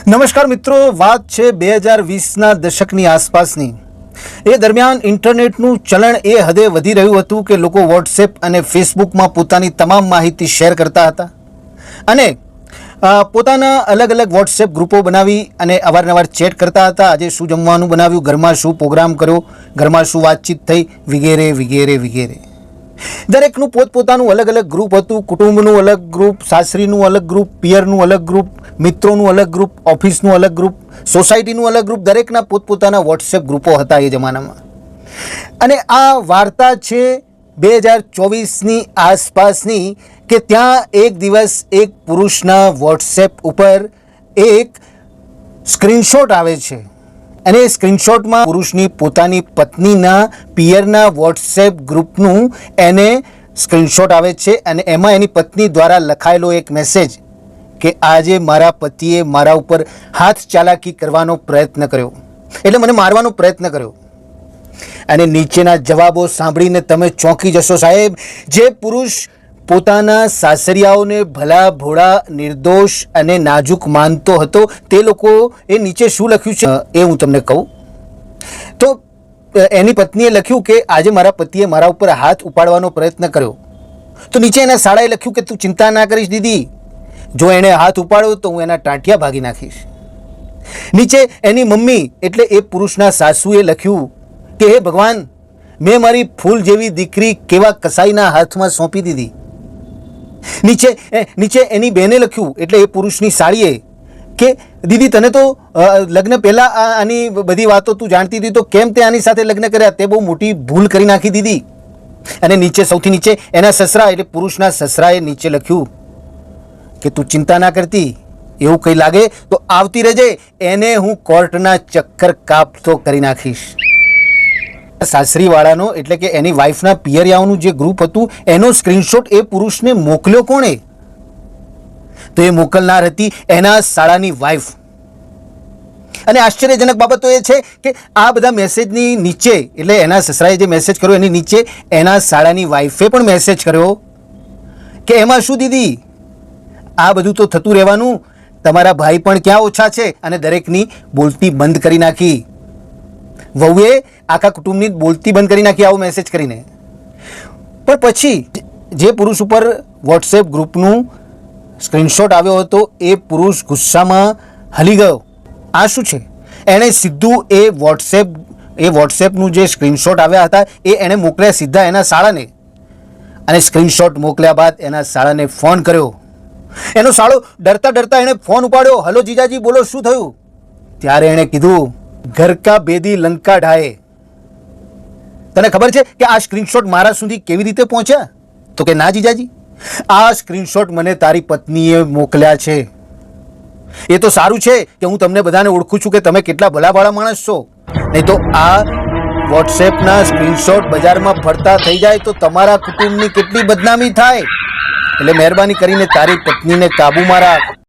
નમસ્કાર મિત્રો, વાત છે 2020ના દશકની આસપાસની। એ દરમિયાન ઇન્ટરનેટનું ચલણ એ હદે વધી રહ્યું હતું કે લોકો વોટ્સએપ અને ફેસબુકમાં પોતાની તમામ માહિતી શેર કરતા હતા અને પોતાના અલગ અલગ વોટ્સએપ ગ્રુપો બનાવી અને અવારનવાર ચેટ કરતા હતા। આજે શું જમવાનું બનાવ્યું, ઘરમાં શું પ્રોગ્રામ કર્યો, ઘરમાં શું વાતચીત થઈ, વગેરે વગેરે વગેરે। દરેકનું પોતપોતાનું અલગ અલગ ગ્રુપ હતું। કુટુંબનું અલગ ગ્રુપ, સાસરીનું અલગ ગ્રુપ, પિયરનું અલગ ગ્રુપ, મિત્રોનું અલગ ગ્રુપ, ઓફિસનું અલગ ગ્રુપ, સોસાયટીનું અલગ ગ્રુપ, દરેકના પોતપોતાના વોટ્સએપ ગ્રુપો હતા એ જમાનામાં। અને આ વાર્તા છે 2024ની આસપાસની કે ત્યાં એક દિવસ એક પુરુષના વોટ્સએપ ઉપર એક સ્ક્રીનશોટ આવે છે અને એ સ્ક્રીનશોટમાં પુરુષની પોતાની પત્નીના પિયરના વોટ્સએપ ગ્રુપનું એને સ્ક્રીનશોટ આવે છે અને એમાં એની પત્ની દ્વારા લખાયેલો એક મેસેજ કે આજે મારા પતિએ મારા ઉપર હાથ ચાલાકી કરવાનો પ્રયત્ન કર્યો, એટલે મને મારવાનો પ્રયત્ન કર્યો। અને નીચેના જવાબો સાંભળીને તમે ચોંકી જશો સાહેબ। જે પુરુષ પોતાના સાસરિયાઓને ભલા ભોળા, નિર્દોષ અને નાજુક માનતો હતો તે લોકો એ નીચે શું લખ્યું છે એ હું તમને કહું તો એની પત્નીએ લખ્યું કે આજે મારા પતિએ મારા ઉપર હાથ ઉપાડવાનો પ્રયત્ન કર્યો। તો નીચે એના સાળાએ લખ્યું કે તું ચિંતા ના કરીશ દીદી, જો એણે હાથ ઉપાડ્યો તો હું એના ટાંટિયા ભાગી નાખીશ। નીચે એની મમ્મી એટલે એ પુરુષના સાસુએ લખ્યું કે હે ભગવાન, મેં મારી ફૂલ જેવી દીકરી કેવા કસાઈના હાથમાં સોંપી દીધી। નીચે એની બહેને લખ્યું એટલે એ પુરુષની સાળીએ કે દીદી તને તો લગ્ન પહેલાં આની બધી વાતો તું જાણતી હતી તો કેમ તે આની સાથે લગ્ન કર્યા, તે બહુ મોટી ભૂલ કરી નાખી દીદી। અને નીચે સૌથી નીચે એના સસરા એટલે પુરુષના સસરાએ નીચે લખ્યું કે તું ચિંતા ના કરતી, એવું કંઈ લાગે તો આવતી રહેજે, એને હું કોર્ટના ચક્કર કાપતો કરી નાખીશ। સાસરીવાળાનો એટલે કે એની વાઈફના પિયરિયાઓનું જે ગ્રુપ હતું એનો સ્ક્રીનશોટ એ પુરુષને મોકલ્યો કોણે? તો એ મોકલનાર હતી એના સાળાની વાઈફ। અને આશ્ચર્યજનક બાબત તો એ છે કે આ બધા મેસેજની નીચે એટલે એના સસરાએ જે મેસેજ કર્યો એની નીચે એના સાળાની વાઈફે પણ મેસેજ કર્યો કે એમાં શું દીદી, આ બધું તો થતું રહેવાનું, તમારા ભાઈ પણ ક્યાં ઓછા છે। અને દરેકની બોલતી બંધ કરી નાખી। વહુએ આખા કુટુંબની બોલતી બંધ કરી નાખી આવો મેસેજ કરીને। પણ પછી જે પુરુષ ઉપર વોટ્સએપ ગ્રુપનું સ્ક્રીનશોટ આવ્યો હતો એ પુરુષ ગુસ્સામાં હલી ગયો। આ શું છે, એણે સીધું એ વોટ્સએપનું જે સ્ક્રીનશોટ આવ્યા હતા એ એણે મોકલ્યા સીધા એના સાળાને। અને સ્ક્રીનશોટ મોકલ્યા બાદ એના સાળાને ફોન કર્યો। એનો સાળો ડરતા ડરતા એણે ફોન ઉપાડ્યો, હલો જીજાજી બોલો શું થયું? ત્યારે એણે કીધું ઘર કા બેદી લંકા ઢાએ। તને ખબર છે કે આ સ્ક્રીનશોટ મારા સુધી કેવી રીતે પહોંચ્યા? તો કે ના જીજાજી, આ સ્ક્રીનશોટ મને તારી પત્નીએ મોકલ્યા છે। એ તો સારું છે કે હું તમને બધાને ઓળખું છું કે તમે કેટલા ભલાભાળા માણસ છો, નહીં તો આ વોટ્સએપના સ્ક્રીનશોટ બજારમાં ફરતા થઈ જાય તો તમારા કુટુંબની કેટલી બદનામી થાય। એટલે મહેરબાની કરીને તારી પત્નીને કાબૂમાં રાખ।